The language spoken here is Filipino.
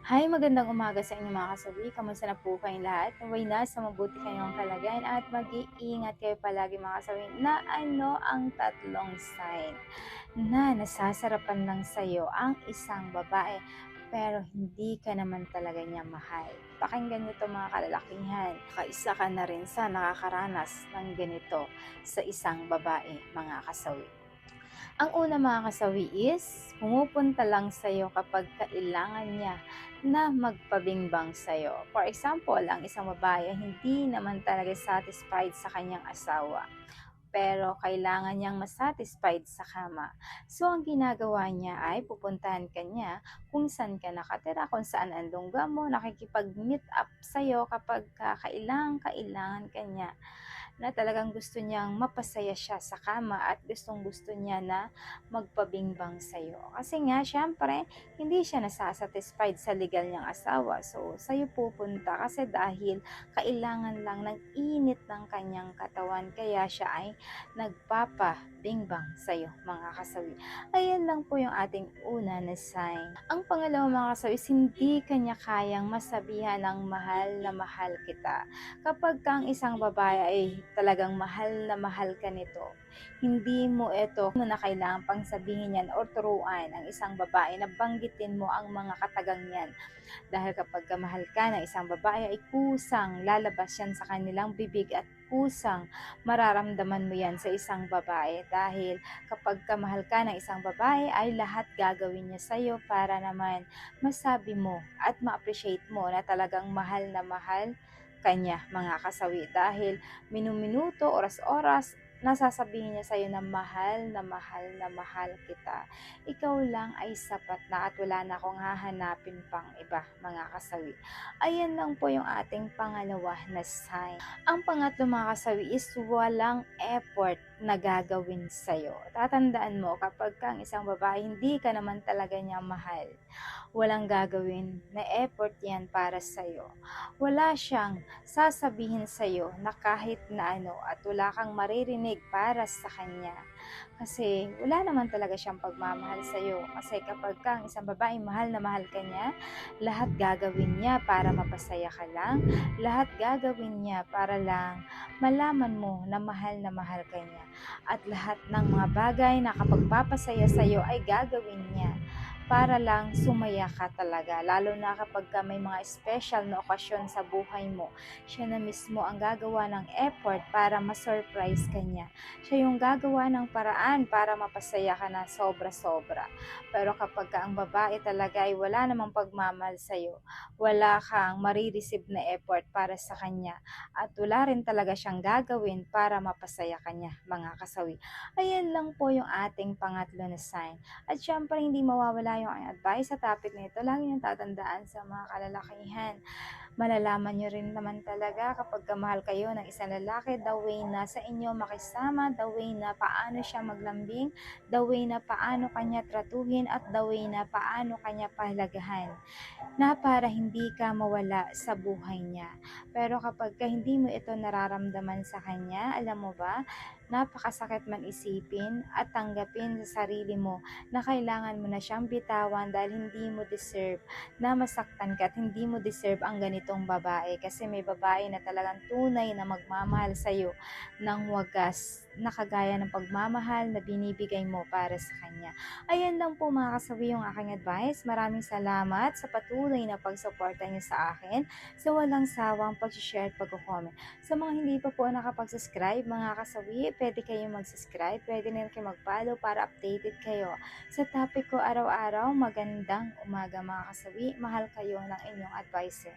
Hi, magandang umaga sa inyo mga kasabi. Kamusta na po kayong lahat? Naway nasa mabuti kayong kalagayan at mag-iingat kayo palagi mga kasabi na ano ang tatlong sign na nasasarapan lang sa'yo ang isang babae pero hindi ka naman talaga niya mahal. Pakinggan nyo to mga kalalakihan. Kaisa ka na rin sa nakakaranas ng ganito sa isang babae mga kasawi. Ang una mga kasawi is, pumupunta lang sa'yo kapag kailangan niya na magpabingbang sa'yo. For example, ang isang babae ay hindi naman talaga satisfied sa kanyang asawa, pero kailangan niyang masatisfied sa kama. So, ang ginagawa niya ay pupuntahan ka niya kung saan ka nakatira, kung saan ang lungga mo, nakikipag-meet up sa'yo kapag kailangan ka niya na talagang gusto niyang mapasaya siya sa kama at gustong-gusto niya na magpabingbang sa'yo. Kasi nga, syempre, hindi siya nasasatisfied sa legal niyang asawa. So, sa'yo pupunta kasi dahil kailangan lang ng init ng kanyang katawan. Kaya siya ay nagpapabingbang sa'yo, mga kasawi. Ayan lang po yung ating una na sign. Ang pangalawa mga kasawi, hindi kanya kayang masabihan ng mahal kita. Kapag kang isang babae ay talagang mahal na mahal ka nito, hindi mo na kailangan pang sabihin yan or turuan ang isang babae na banggitin mo ang mga katagang yan. Dahil kapag mahal ka ng isang babae ay kusang lalabas yan sa kanilang bibig at kusang mararamdaman mo yan sa isang babae dahil kapag kamahal ka ng isang babae ay lahat gagawin niya sa'yo para naman masabi mo at ma-appreciate mo na talagang mahal na mahal kanya mga kasawi dahil minuminuto, oras-oras, nasasabihin niya sa'yo na mahal na mahal na mahal kita. Ikaw lang ay sapat na at wala na akong hahanapin pang iba mga kasawi. Ayan lang po yung ating pangalawa na sign. Ang pangatlo mga kasawi is walang effort na gagawin sa'yo. Tatandaan mo kapag kang isang babae, hindi ka naman talaga niya mahal. Walang gagawin na effort yan para sa'yo. Wala siyang sasabihin sa'yo na kahit na ano at wala kang maririnig para sa kanya. Kasi wala naman talaga siyang pagmamahal sa'yo. Kasi kapag kang isang babae, mahal na mahal ka niya, lahat gagawin niya para mapasaya ka lang. Lahat gagawin niya para lang malaman mo na mahal ka niya. At lahat ng mga bagay na kapag papasaya sa'yo ay gagawin niya para lang sumaya ka talaga. Lalo na kapag may mga special na okasyon sa buhay mo, siya na mismo ang gagawa ng effort para ma-surprise ka niya. Siya yung gagawa ng paraan para mapasaya ka na sobra-sobra. Pero kapag ang babae talaga ay wala namang pagmamahal sa'yo, wala kang marireceive na effort para sa kanya, at wala rin talaga siyang gagawin para mapasaya ka niya, mga kasawi. Ayan lang po yung ating pangatlo na sign. At syempre, hindi mawawala yung advice sa topic na ito. Lagi niyong tatandaan sa mga kalalakihan. Malalaman nyo rin naman talaga kapag kamahal kayo ng isang lalaki, the way na sa inyo makisama, the way na paano siya maglambing, the way na paano kanya tratuhin, at the way na paano kanya pahalagahan na para hindi ka mawala sa buhay niya. Pero kapag hindi mo ito nararamdaman sa kanya, alam mo ba, napakasakit man isipin at tanggapin sa sarili mo na kailangan mo na siyang bitawan dahil hindi mo deserve na masaktan ka at hindi mo deserve ang ganitong babae kasi may babae na talagang tunay na magmamahal sa'yo ng wagas na kagaya ng pagmamahal na binibigay mo para sa kanya. Ayan lang po mga kasabi yung aking advice. Maraming salamat sa patuloy na pagsuporta niyo sa akin, sa walang sawang pag-share at pag-comment. Sa mga hindi pa po nakapag-subscribe mga kasawi, pwede kayong mag-subscribe, pwede na kayo mag-follow para updated kayo. Sa topic ko araw-araw, magandang umaga mga kasawi, mahal kayo ng inyong advisor.